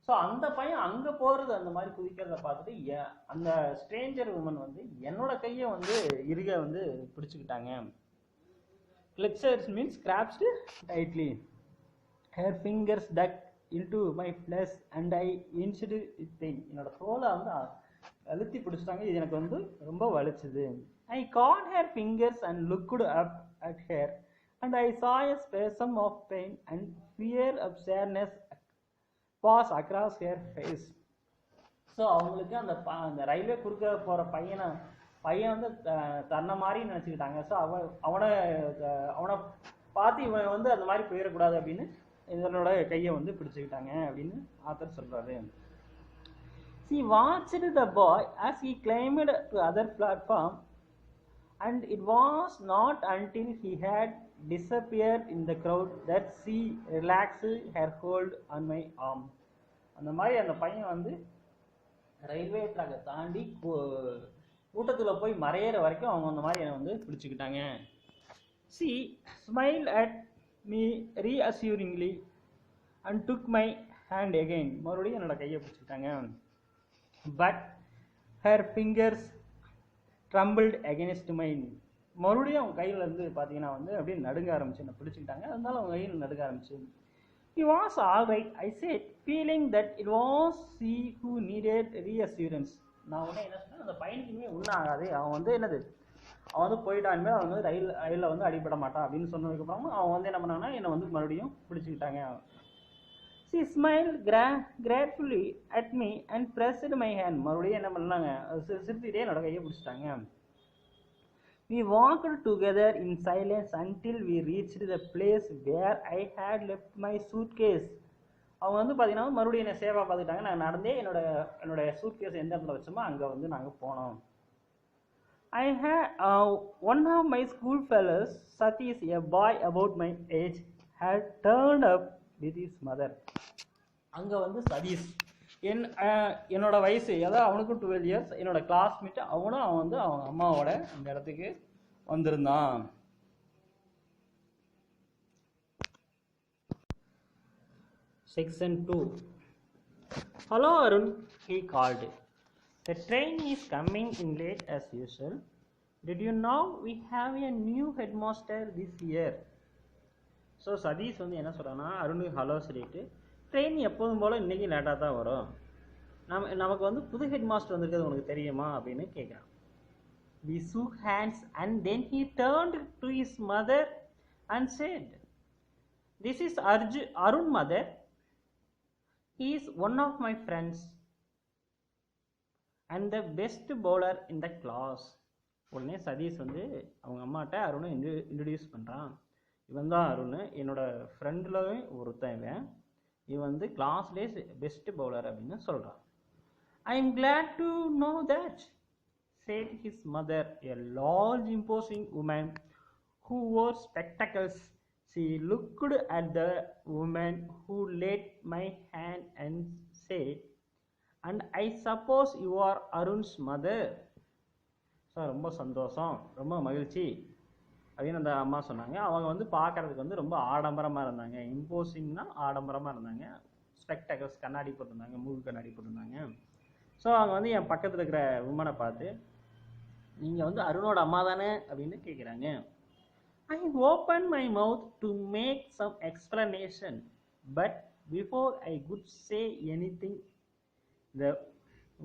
So அந்த பையன் அங்கே போகிறது அந்த மாதிரி குதிக்கிறத பார்த்துட்டு அந்த ஸ்ட்ரேஞ்சர் உமன் வந்து என்னோட கையை வந்து இறுக வந்து பிடிச்சிக்கிட்டாங்க. Clutched means grasped tightly. Her fingers dug into my flesh and I inched with pain. என்னோட தோலை வந்து அழுத்தி பிடிச்சிட்டாங்க, இது எனக்கு வந்து ரொம்ப வலிச்சுது. I caught her fingers and looked up at her and I saw a spasm of pain and fear of sadness pass across her face. So அவங்களுக்கு அந்த ரயில்வே குறுக்க போகிற பையன் வந்து தன்னை மாதிரி நினச்சிக்கிட்டாங்க. ஸோ அவனை பார்த்து இவன் வந்து அந்த மாதிரி போயிடக்கூடாது அப்படின்னு இதனோட கையை வந்து பிடிச்சிக்கிட்டாங்க அப்படின்னு ஆத்தர் சொல்கிறாரு. She watched the boy as he climbed to other platform and it was not until he had disappeared in the crowd that she relaxed her hold on my arm. அந்த மாதிரி அந்த பையன் வந்து ரயில்வே ட்ராக்கை தாண்டி கூட்டத்தில் போய் மறையிற வரைக்கும் அவங்க அந்த மாதிரி என்னை வந்து பிடிச்சிக்கிட்டாங்க. She smiled at me reassuringly and took my hand again. மறுபடியும் என்னோட கையை பிடிச்சிக்கிட்டாங்க. But her fingers trembled against mine. மறுபடியும் அவங்க கையில் இருந்து பார்த்தீங்கன்னா வந்து அப்படியே நடுங்க ஆரம்பிச்சு என்னை பிடிச்சிக்கிட்டாங்க. அதனால அவங்க கையில் நடுங்க ஆரம்பிச்சு. He was all right, I said, feeling that it was she who needed reassurance. நான் உடனே என்ன சொன்னேன், அந்த பையனுக்குமே ஒன்றும் ஆகாது, அவன் வந்து என்னது அவன் வந்து போயிட்டான், இனிமேல் அவன் வந்து ரயிலில் வந்து அடிபட மாட்டான் அப்படின்னு சொன்னதுக்கப்புறமா அவன் வந்து என்ன பண்ணாங்கன்னா என்னை வந்து மறுபடியும் பிடிச்சிக்கிட்டாங்க. She smiled gratefully at me and pressed my hand. மறுபடியும் என்ன பண்ணாங்க, சிரிச்சுக்கிட்டே என்னோட கையை பிடிச்சிட்டாங்க. We walked together in silence until we reached the place where I had left my suitcase. அவங்க வந்து பார்த்தீங்கன்னா மறுபடியும் என்னை சேவாக பார்த்துட்டாங்க. நாங்கள் நடந்தே என்னோட சூட்கேஸ் எந்த இடத்துல வச்சோமோ அங்கே வந்து நாங்கள் போனோம். I had one of my school fellows, Satish, a boy about my age, had turned up with his mother. அங்கே வந்து சதீஷ் என்னோட வயசு, அதாவது அவனுக்கும் 12 years, என்னோட கிளாஸ்மேட், அவன் வந்து அவங்க அம்மாவோட அந்த இடத்துக்கு வந்திருந்தான். Section 2. Hello Arun, he called. The train is coming in late as usual. Did you know we have a new headmaster this year? So Satish வந்து என்ன சொல்கிறான்னா அருணுக்கு ஹலோ சொல்லிட்டு, ட்ரெயின் எப்போதும் போல் இன்றைக்கி லேட்டாக தான் வரும், நமக்கு வந்து புது ஹெட் மாஸ்டர் வந்திருக்கிறது உனக்கு தெரியுமா அப்படின்னு கேட்குறான். We shook hands and then he turned to his mother and said, "This is Arun, mother. He is one of my friends and the best bowler in the class." உடனே சதீஷ் வந்து அவங்க அம்மாட்ட அருணை introduce பண்ணுறான். இவன் தான் அருண், என்னோட ஃப்ரெண்டில் ஒருத்தன், இவன் வந்து கிளாஸ்லேயே பெஸ்ட் பவுலர் அப்படின்னு சொல்கிறான். I am glad to know that, said his mother, a large imposing woman who wore spectacles. She looked at the woman who laid my hand and said, "And I suppose you are Arun's mother." So ரொம்ப சந்தோஷம், ரொம்ப மகிழ்ச்சி அப்படின்னு அந்த அம்மா சொன்னாங்க. அவங்க வந்து பார்க்குறதுக்கு வந்து ரொம்ப ஆடம்பரமாக இருந்தாங்க. இம்போசிங்னா ஆடம்பரமாக இருந்தாங்க. ஸ்பெக்டக்கல்ஸ் கண்ணாடி போட்டிருந்தாங்க, மூக்கு கண்ணாடி போட்டிருந்தாங்க. ஸோ அவங்க வந்து என் பக்கத்தில் இருக்கிற உமனை பார்த்து, நீங்கள் வந்து அருணோட அம்மா தானே அப்படின்னு கேட்குறாங்க. I opened my mouth to make some explanation, but before I could say anything, the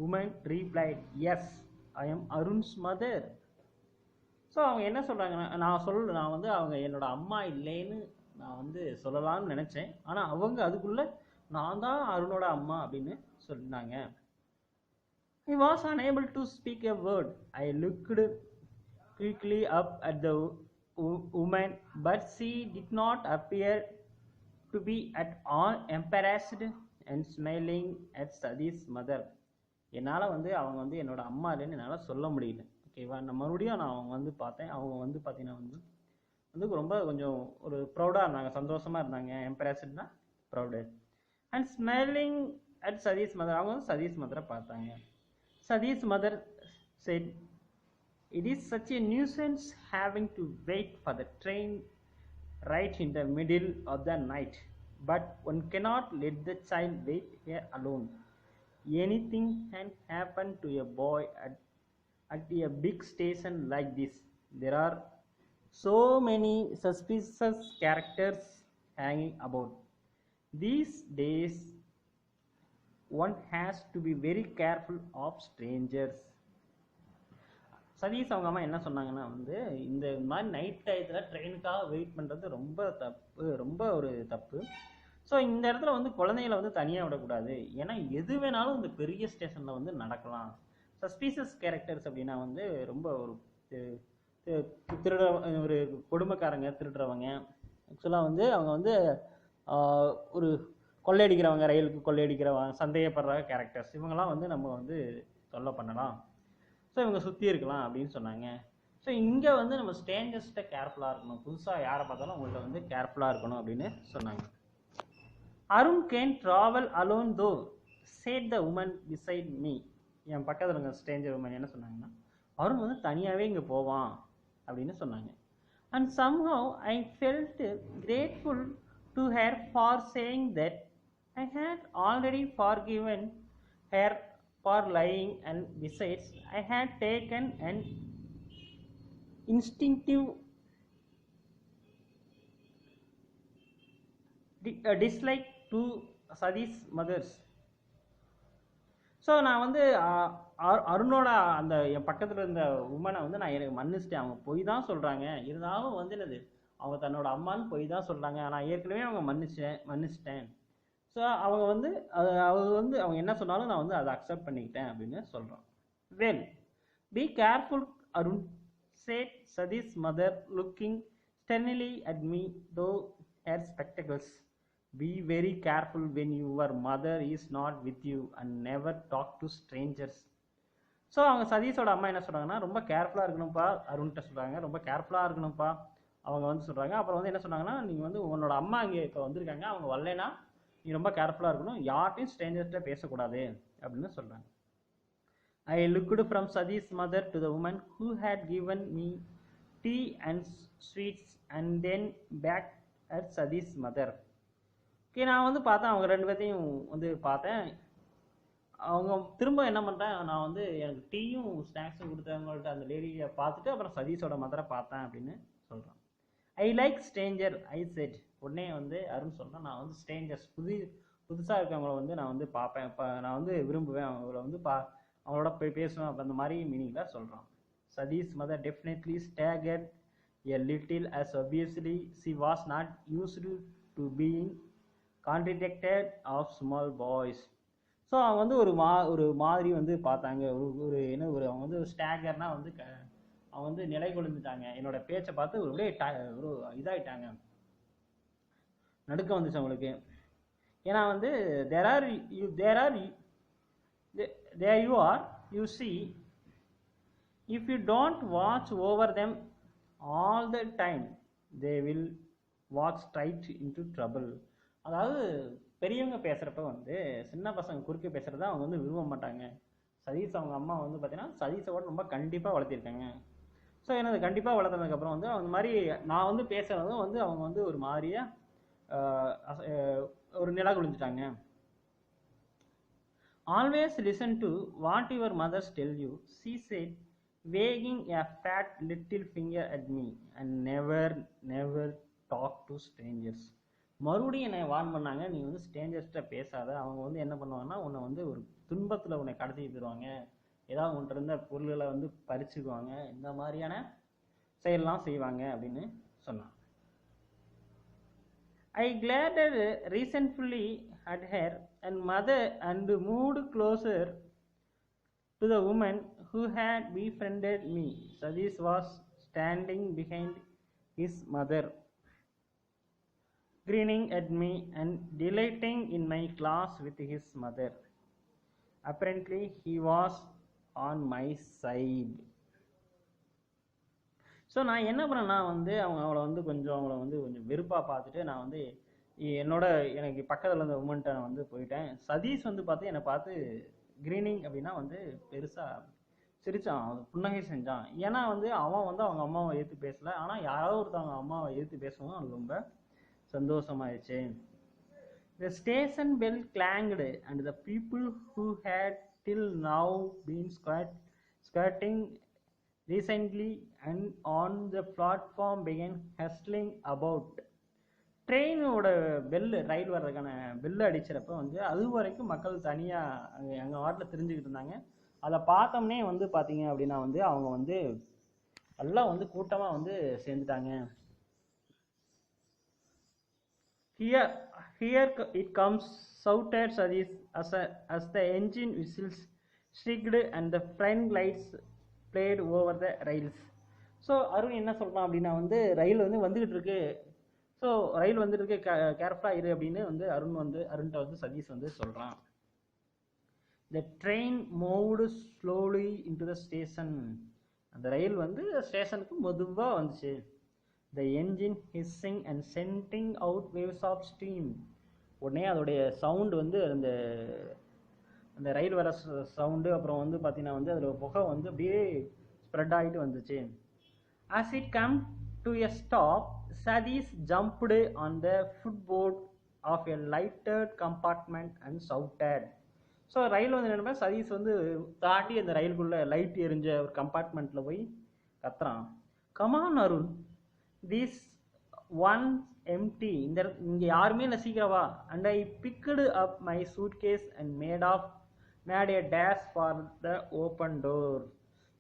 woman replied, "Yes, I am Arun's mother." So அவங்க என்ன சொல்கிறாங்கன்னா, நான் வந்து அவங்க என்னோட அம்மா இல்லைன்னு நான் வந்து சொல்லலாம்னு நினச்சேன். ஆனால் அவங்க அதுக்குள்ளே நான் தான் அருணோட அம்மா அப்படின்னு சொன்னாங்க. I was unable to speak a word. I looked quickly up at the woman, but she did not appear to be at all embarrassed and smiling at Sadish's mother. என்னால் வந்து அவங்க வந்து என்னோட அம்மா இல்லைன்னு என்னால் சொல்ல முடியல. ஓகேவா, நான் மறுபடியும் அவங்க வந்து பார்த்தேன். அவங்க வந்து பார்த்தீங்கன்னா வந்து ரொம்ப கொஞ்சம் ஒரு ப்ரௌடாக இருந்தாங்க, சந்தோஷமாக இருந்தாங்க. எம்பராஸ்ட்னா proud. And smiling at Satish mother. அவங்க வந்து சதீஷ் மதரை பார்த்தாங்க. Sadish's mother said, "It is such a nuisance having to wait for the train right in the middle of the night, but one cannot let the child wait here alone. Anything can happen to a boy at a big station like this. There are so many suspicious characters hanging about. These days one has to be very careful of strangers. Satish அவங்க அம்மா என்ன சொன்னாங்கன்னா வந்து இந்த மாதிரி night டயத்தில் ட்ரெயினுக்காக wait பண்ணுறது ரொம்ப தப்பு, ரொம்ப ஒரு தப்பு. ஸோ இந்த இடத்துல வந்து குழந்தைகளை வந்து தனியாக விடக்கூடாது. ஏன்னா எது வேணாலும் இந்த பெரிய ஸ்டேஷனில் வந்து நடக்கலாம். சஸ்பீஷியஸ் கேரக்டர்ஸ் அப்படின்னா வந்து ரொம்ப ஒரு திருட, ஒரு கொடுமைக்காரங்க, திருடுறவங்க, ஆக்சுவலாக வந்து அவங்க வந்து ஒரு கொள்ளையடிக்கிறவங்க, ரயிலுக்கு கொள்ளையடிக்கிறவங்க, சந்தேகப்படுற கேரக்டர்ஸ், இவங்கெல்லாம் வந்து நம்ம வந்து தொல்லை பண்ணலாம். ஸோ இவங்க சுற்றி இருக்கலாம் அப்படின்னு சொன்னாங்க. ஸோ இங்கே வந்து நம்ம ஸ்ட்ரேஞ்சர்ஸ்கிட்ட கேர்ஃபுல்லாக இருக்கணும், புதுசாக யாரை பார்த்தாலும் அவங்கள்ட்ட வந்து கேர்ஃபுல்லாக இருக்கணும் அப்படின்னு சொன்னாங்க. Arun can travel alone though said the woman beside me. என் பக்கத்தில் இருக்க ஸ்ட்ரேஞ்சர் உமன் என்ன சொன்னாங்கன்னா, அருண் வந்து தனியாகவே இங்கே போவான் அப்படின்னு சொன்னாங்க. And somehow I felt grateful to her for saying that I had already forgiven her for lying, and besides I had taken an instinctive dislike to Sadi's mothers. So நான் வந்து அருணோட அந்த என் பக்கத்தில் இருந்த உமனை வந்து நான் எனக்கு மன்னிச்சிட்டேன். அவங்க பொய் தான் சொல்கிறாங்க, இருந்தாலும் வந்து என்னது அவங்க தன்னோட அம்மான்னு பொய் தான் சொல்கிறாங்க, நான் ஏற்கனவே அவங்க மன்னிச்சிட்டேன். ஸோ அவங்க வந்து அவங்க என்ன சொன்னாலும் நான் வந்து அதை அக்செப்ட் பண்ணிக்கிட்டேன் அப்படின்னு சொல்கிறோம். Well, be careful Arun, said Satish mother looking sternly at me though her spectacles. Be very careful when your mother is not with you and never talk to strangers. So அவங்க சதீஷோட அம்மா என்ன சொல்கிறாங்கன்னா, ரொம்ப கேர்ஃபுல்லாக இருக்கணும்ப்பா அருண்கிட்ட சொல்கிறாங்க, ரொம்ப கேர்ஃபுல்லாக இருக்கணும்ப்பா அவங்க வந்து சொல்கிறாங்க. அப்புறம் வந்து என்ன சொன்னாங்கன்னா, நீங்கள் வந்து உன்னோட அம்மா இங்கே இப்போ வந்திருக்காங்க, அவங்க வரலைன்னா நீ ரொம்ப கேர்ஃபுல்லாக இருக்கணும், யார்ட்டையும் ஸ்ட்ரேஞ்சர்கிட்ட பேசக்கூடாது அப்படின்னு சொல்கிறாங்க. I looked from Satish mother to the woman who had given me tea and sweets and then back at Satish mother. Okay, நான் வந்து பார்த்தேன், அவங்க ரெண்டு பேர்த்தையும் வந்து பார்த்தேன். அவங்க திரும்ப என்ன பண்ணுறேன், நான் வந்து எனக்கு டீயும் ஸ்நாக்ஸும் கொடுத்தவங்கள்ட்ட அந்த லேடியை பார்த்துட்டு அப்புறம் சதீஷோட மதரை பார்த்தேன் அப்படின்னு சொல்கிறான். I like Stranger I set. உடனே வந்து அருண் சொன்னால், நான் வந்து ஸ்ட்ரேஞ்சர்ஸ் புதுசாக இருக்கவங்கள வந்து நான் வந்து பார்ப்பேன், இப்போ நான் வந்து விரும்புவேன், அவங்கள வந்து அவங்களோட போய் பேசுவேன், அப்போ அந்த மாதிரி மீனிங்கில் சொல்கிறான். Satish mother definitely staggered a little as obviously she was not used to being contradicted of small boys. So அவங்க வந்து ஒரு மாதிரி வந்து பார்த்தாங்க, ஒரு என்ன ஒரு அவங்க வந்து ஸ்டேகர்னா வந்து அவங்க வந்து நிலை கொழுந்துட்டாங்க, என்னோட பேச்சை பார்த்து ஒரு இதாகிட்டாங்க, நடுக்கம் வந்துச்சு அவங்களுக்கு. ஏன்னா வந்து there you are, you see, if you don't watch over them all the time they will walk straight into trouble. அதாவது பெரியவங்க பேசுகிறப்ப வந்து சின்ன பசங்க குறுக்க பேசுகிறத அவங்க வந்து விரும்ப மாட்டாங்க. சதீஷ் அவங்க அம்மா வந்து பார்த்தீங்கன்னா சதீஷோட ரொம்ப கண்டிப்பாக வளர்த்திருக்காங்க. ஸோ எனது கண்டிப்பாக வளர்த்ததுக்கப்புறம் வந்து அந்த மாதிரி நான் வந்து பேசுகிறதும் வந்து அவங்க வந்து ஒரு மாதிரியாக ஒரு நிலா குளிஞ்சிட்டாங்க. Always listen to what your mothers tell you, she said, wagging a fat little finger at me, and never talk to strangers. மறுபடியும் என்னை வார்ன் பண்ணாங்க, நீ வந்து ஸ்ட்ரேஞ்சர்ஸ்கிட்ட பேசாத, அவங்க வந்து என்ன பண்ணுவாங்கன்னா உன்னை வந்து ஒரு துன்பத்தில் உன்னை கடத்தி போயிடுவாங்க, ஏதாவது உன்கிட்ட இருந்த பொருள்களை வந்து பறிச்சுக்குவாங்க, இந்த மாதிரியான செயல்லாம் செய்வாங்க அப்படின்னு சொன்னான். I glared resentfully at her and mother and moved closer to the woman who had befriended me. Sadish was standing behind his mother, grinning at me and delighting in my class with his mother. Apparently, he was on my side. So நான் என்ன பண்ணேன்னா வந்து அவங்கள வந்து கொஞ்சம் வெறுப்பாக பார்த்துட்டு நான் வந்து எனக்கு பக்கத்தில் இருந்த உமன்ட்ட நான் வந்து போயிட்டேன். சதீஷ் வந்து பார்த்து என்னை பார்த்து கிரீனிங் அப்படின்னா வந்து பெருசாக சிரித்தான், அது புன்னகை செஞ்சான். ஏன்னா வந்து அவன் வந்து அவங்க அம்மாவை எதிர்த்து பேசலை, ஆனால் யாரோ ஒருத்தவங்க அம்மாவை எதிர்த்து பேசவும் அது ரொம்ப சந்தோஷமாயிடுச்சு. The station bell clanged and the people who had till now been skirting recently and on the platform began hustling about. ட்ரெயினோட பெல்லு, ரயில் வர்றதுக்கான பெல்லு அடிச்சிறப்ப வந்து அது வரைக்கும் மக்கள் தனியாக எங்கள் வாட்டில் தெரிஞ்சுக்கிட்டு இருந்தாங்க. அதை பார்த்தோம்னே வந்து பார்த்தீங்க அப்படின்னா வந்து அவங்க வந்து எல்லாம் வந்து கூட்டமாக வந்து சேர்ந்துட்டாங்க. Here, it comes, shouted Sadish as the engine whistles shrieked and the front lights played over the rails. So Arun என்ன சொல்கிறான் அப்படின்னா வந்து ரயில் வந்து வந்துக்கிட்டு இருக்கு, ஸோ ரயில் வந்துட்டு இருக்கு, கேர்ஃபுல்லாக இரு அப்படின்னு வந்து அருண்கிட்ட வந்து சதீஷ் வந்து சொல்கிறான். The train moved slowly into the station. அந்த ரயில் வந்து ஸ்டேஷனுக்கு மெதுவாக வந்துச்சு. The engine hissing and sending out waves of steam. உடனே அதோடைய சவுண்டு வந்து அந்த ரயில் வர சவுண்டு, அப்புறம் வந்து பார்த்தீங்கன்னா வந்து அதில் புகை வந்து அப்படியே ஸ்ப்ரெட் ஆகிட்டு வந்துச்சு. As it come to a stop, Sadish jumped on the footboard of a lighted compartment and shouted. So ரயில் வந்து என்ன, சதீஷ் வந்து தாண்டி அந்த ரயிலுக்குள்ளே லைட் எரிஞ்ச ஒரு கம்பார்ட்மெண்ட்டில் போய் கத்துறான். Come on Arun, this one empty, இங்கே யாருமே இல்லை, சீக்கிரவா. And I picked up my suitcase and made a dash for the open door.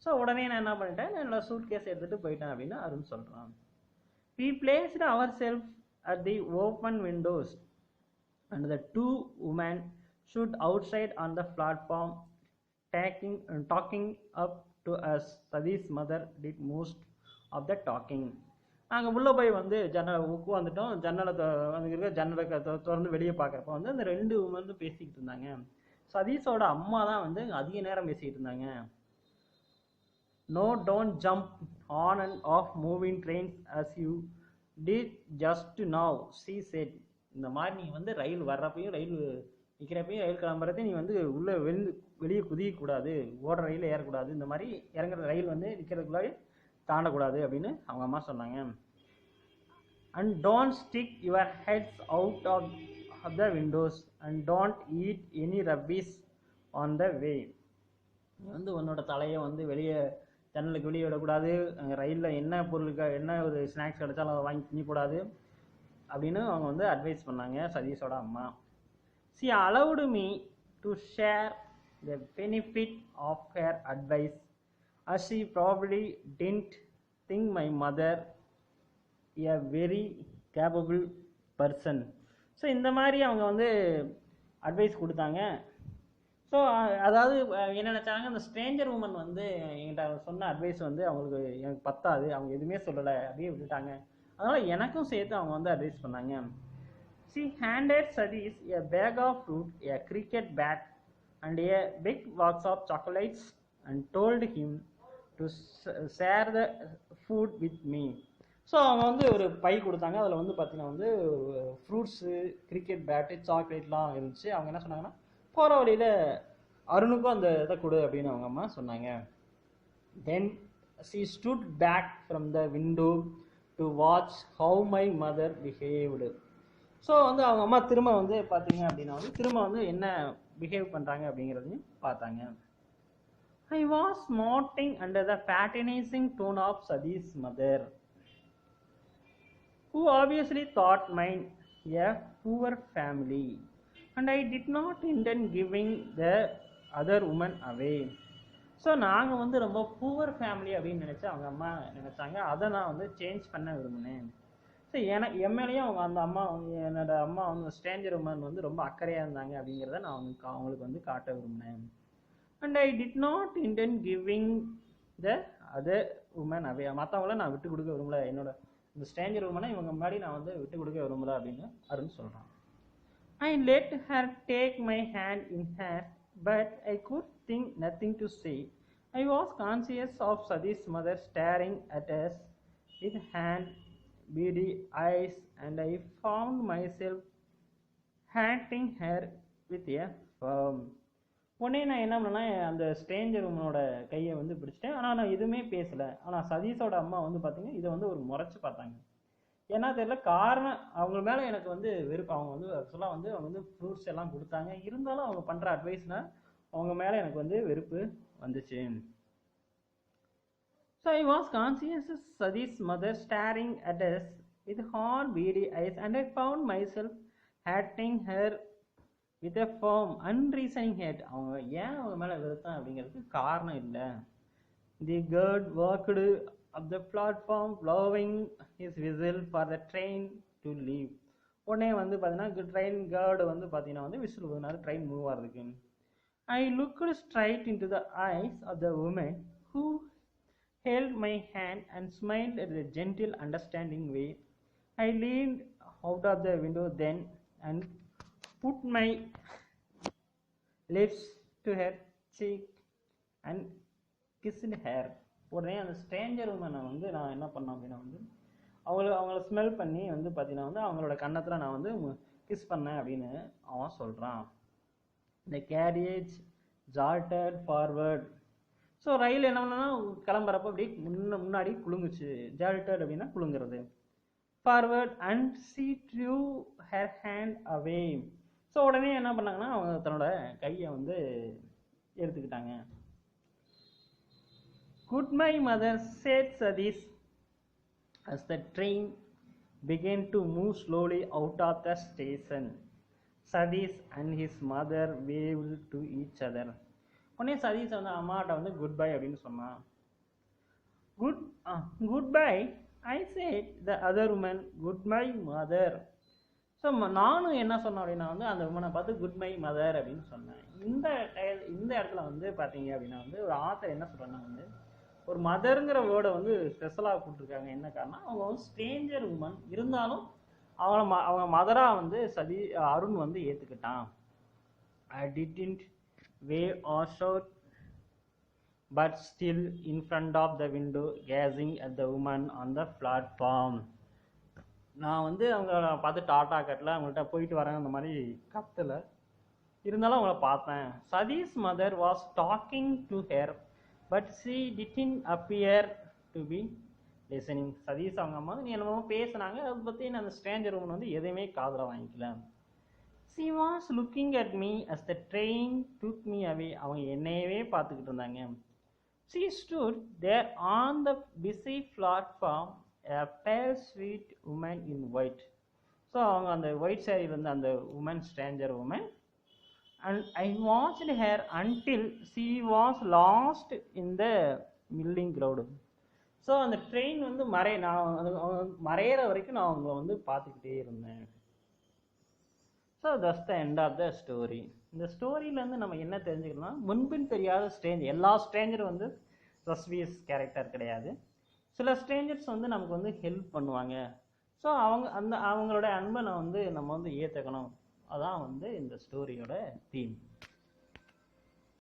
So உடனே நான் என்ன பண்ணிட்டேன், நான் என்னோட சூட் கேஸ் எடுத்துகிட்டு போயிட்டேன் அப்படின்னு அருண் சொல்கிறான். We placed our self at the open windows and the two women stood outside on the platform talking up to us. Sadish's mother did most of the talking. நாங்கள் உள்ளே போய் வந்து ஜன்னலை உட்காந்துட்டோம். ஜன்னலை திறந்து வெளியே பார்க்குறப்ப வந்து அந்த ரெண்டு வந்து பேசிக்கிட்டு இருந்தாங்க. சதீஷோட அம்மா தான் வந்து அதிக நேரம் பேசிக்கிட்டு இருந்தாங்க. No, don't jump on and off moving trains as you did just now, she said. இந்த மாதிரி நீ வந்து ரயில் வர்றப்பையும் ரயில் நிற்கிறப்பையும் ரயில் கிளம்புறதையும் நீ வந்து உள்ளே வெளியே குதிக்கக்கூடாது, ஓடுற ரயில் ஏறக்கூடாது, இந்த மாதிரி இறங்குற ரயில் வந்து நிற்கிறதுக்குள்ளாவே தாண்டக்கூடாது அப்படின்னு அவங்க அம்மா சொன்னாங்க. And don't stick your heads out of the windows and don't eat any rubbish on the way. நீ வந்து உன்னோட தலையை வந்து வெளியே ஜன்னலுக்கு வெளியே விடக்கூடாது, ரயிலில் என்ன பொருளுக்கு என்ன ஒரு ஸ்நாக்ஸ் கிடைச்சாலும் அதை வாங்கி தின்னக்கூடாது அப்படின்னு அவங்க வந்து அட்வைஸ் பண்ணாங்க சதீஷோட அம்மா. She allowed me to share the benefit of her advice, as she probably didn't think my mother a very capable person. So இந்த மாதிரி அவங்க வந்து அட்வைஸ் கொடுத்தாங்க. ஸோ அதாவது என்ன நினச்சாங்க, அந்த ஸ்ட்ரேஞ்சர் உமன் வந்து என்கிட்ட சொன்ன அட்வைஸ் வந்து அவங்களுக்கு எனக்கு பத்தாது, அவங்க எதுவுமே சொல்லலை, அப்படியே விட்டுட்டாங்க. அதனால் எனக்கும் சேர்த்து அவங்க வந்து அட்வைஸ் பண்ணாங்க. She handed Sadish a bag of fruit, a cricket bat, and a big box of chocolates and told him to share the food with me. So அவங்க வந்து ஒரு பை கொடுத்தாங்க. அதில் வந்து பார்த்தீங்கன்னா வந்து ஃப்ரூட்ஸு, கிரிக்கெட் பேட்டு, சாக்லேட்லாம் இருந்துச்சு. அவங்க என்ன சொன்னாங்கன்னா, போகிற வழியில் அருணுக்கும் அந்த இதை கொடு அப்படின்னு அவங்க அம்மா சொன்னாங்க. Then she stood back from the window to watch how my mother behaved. So வந்து அவங்க அம்மா திரும்ப வந்து பார்த்தீங்க அப்படின்னா வந்து திரும்ப வந்து என்ன பிஹேவ் பண்ணுறாங்க அப்படிங்கிறதையும் பார்த்தாங்க. I was smarting under the patronising tone of Satish mother, who obviously thought mine a poor family, and I did not intend giving the other woman away. So நாங்கள் வந்து ரொம்ப புவர் ஃபேமிலி அப்படின்னு நினச்சி அவங்க அம்மா நினச்சாங்க. அதை நான் வந்து சேஞ்ச் பண்ண விரும்பினேன். ஸோ என் மேலேயும் அவங்க அந்த அம்மா என்னோட அம்மா வந்து ஸ்ட்ரேஞ்சர் உமன் வந்து ரொம்ப அக்கறையாக இருந்தாங்க அப்படிங்கிறத நான் அவங்களுக்கு வந்து காட்ட விரும்பினேன். And I did not intend giving the other woman away, மற்றவங்கள நான் விட்டு கொடுக்க விரும்பல, என்னோட இந்த ஸ்ட்ரேஞ்சர் உமனை இவங்க முன்னாடி நான் வந்து விட்டு கொடுக்க விரும்பல அப்படின்னு அருண் சொல்கிறான். I let her take my hand in her but I could think nothing to say. I was conscious of Satish mother staring at us with hand beady eyes, and I found myself haunting her with a firm. உடனே நான் என்ன பண்ணேன்னா, அந்த Stranger உமனோட கையை வந்து பிடிச்சிட்டேன். ஆனால் நான் எதுவுமே பேசலை. ஆனால் சதீஷோட அம்மா வந்து பார்த்தீங்கன்னா இதை வந்து ஒரு முறைச்சி பார்த்தாங்க. ஏன்னா தெரியல, காரணம் அவங்க மேலே எனக்கு வந்து வெறுப்பு. அவங்க வந்து ஆக்சுவலாக வந்து அவங்க வந்து ஃப்ரூட்ஸ் எல்லாம் கொடுத்தாங்க, இருந்தாலும் அவங்க பண்ணுற அட்வைஸ்னால் அவங்க மேலே எனக்கு வந்து வெறுப்பு வந்துச்சு. So I was conscious of Sadish's mother staring at us with hard beady eyes, and I found myself hating her with a firm unreasoning hate. அவங்க ஏன் அவங்க மேல வெறுத்தான் அப்படிங்கிறதுக்கு காரணம் இல்லை. The guard walked up the platform blowing his whistle for the train to leave. உடனே வந்து பார்த்தீங்கன்னா ட்ரெயின் கார்டு வந்து பார்த்தீங்கன்னா வந்து விசில் ஊதினாரு ட்ரெயின் மூவ் ஆகிறதுக்கு. I looked straight into the eyes of the woman who held my hand and smiled in a gentle, understanding way. I leaned out of the window then and put my lips to her cheek and kissed her. உடனே அந்த Stranger உமனை வந்து நான் என்ன பண்ணேன் அப்படின்னா வந்து அவங்கள smell பண்ணி வந்து பார்த்தீங்கன்னா வந்து அவங்களோட கன்னத்தில் நான் வந்து கிஸ் பண்ணேன் அப்படின்னு அவன் சொல்கிறான். The carriage jolted forward. So ரயில் என்ன பண்ணா கிளம்புறப்ப அப்படி முன்னாடி குலுங்குச்சு. ஜால்டட் அப்படின்னா குலுங்குறது. Forward and she drew her hand away. So உடனே என்ன பண்ணாங்கன்னா அவங்க தன்னோட கையை வந்து எடுத்துக்கிட்டாங்க. Goodbye mother, said Sadish as the train began to move slowly out of the station. Sadish and his mother waved to each other. உடனே சதீஷ் வந்து அம்மாட்ட வந்து குட் பை அப்படின்னு சொன்னான். Good bye I said the other woman good bye mother. So நானும் என்ன சொன்னேன் அப்படின்னா வந்து அந்த உமனை பார்த்து குட் பை மதர் அப்படின்னு சொன்னேன். இந்த இடத்துல வந்து பார்த்தீங்க அப்படின்னா வந்து ஒரு ஆத்தர் என்ன சொல்கிறாங்கன்னா வந்து ஒரு மதருங்கிற வேர்டை வந்து ஸ்பெஷலாக கொடுத்துருக்காங்க. என்ன காரணம், அவங்க வந்து ஸ்ட்ரேஞ்சர் உமன் இருந்தாலும் அவங்க மதராக வந்து அருண் வந்து ஏற்றுக்கிட்டான். I didn't wave or shout, but still in front of the window gazing at the woman on the platform. நான் வந்து அவங்கள பார்த்து டாட்டா கட்டல, அவங்கள்ட்ட போயிட்டு வரேன் அந்த மாதிரி கத்தல, இருந்தாலும் அவங்கள பார்த்தேன். Satish mother was talking to her but she didn't appear to be listening. Satish அவங்க அம்மா நீ என்னமோ பேசுனாங்க, அதை பற்றி நான் அந்த ஸ்ட்ரேஞ்சர் உமன் வந்து எதையுமே காதில் வாங்கிக்கல. She was looking at me as the train took me away. அவங்க என்னையவே பார்த்துக்கிட்டு இருந்தாங்க. She stood there on the busy platform, a pale sweet woman in white. So அவங்க அந்த ஒயிட் சாரியில் இருந்த அந்த woman stranger woman. And I watched her until she was lost in the milling crowd. So அந்த train வந்து மறையிற வரைக்கும் நான் அவங்கள வந்து பார்த்துக்கிட்டே இருந்தேன். So that's the end of the story. இந்த ஸ்டோரியிலேருந்து நம்ம என்ன தெரிஞ்சுக்கணும்னா முன்பின் தெரியாத ஸ்ட்ரேஞ்சர், எல்லா ஸ்ட்ரேஞ்சரும் வந்து ரஸ்வியஸ் கேரக்டர் கிடையாது. சில ஸ்ட்ரேஞ்சர்ஸ் வந்து நமக்கு வந்து ஹெல்ப் பண்ணுவாங்க. ஸோ அவங்களோட அன்பை நம்ம வந்து ஏற்றுக்கணும். அதான் வந்து இந்த ஸ்டோரியோட தீம்.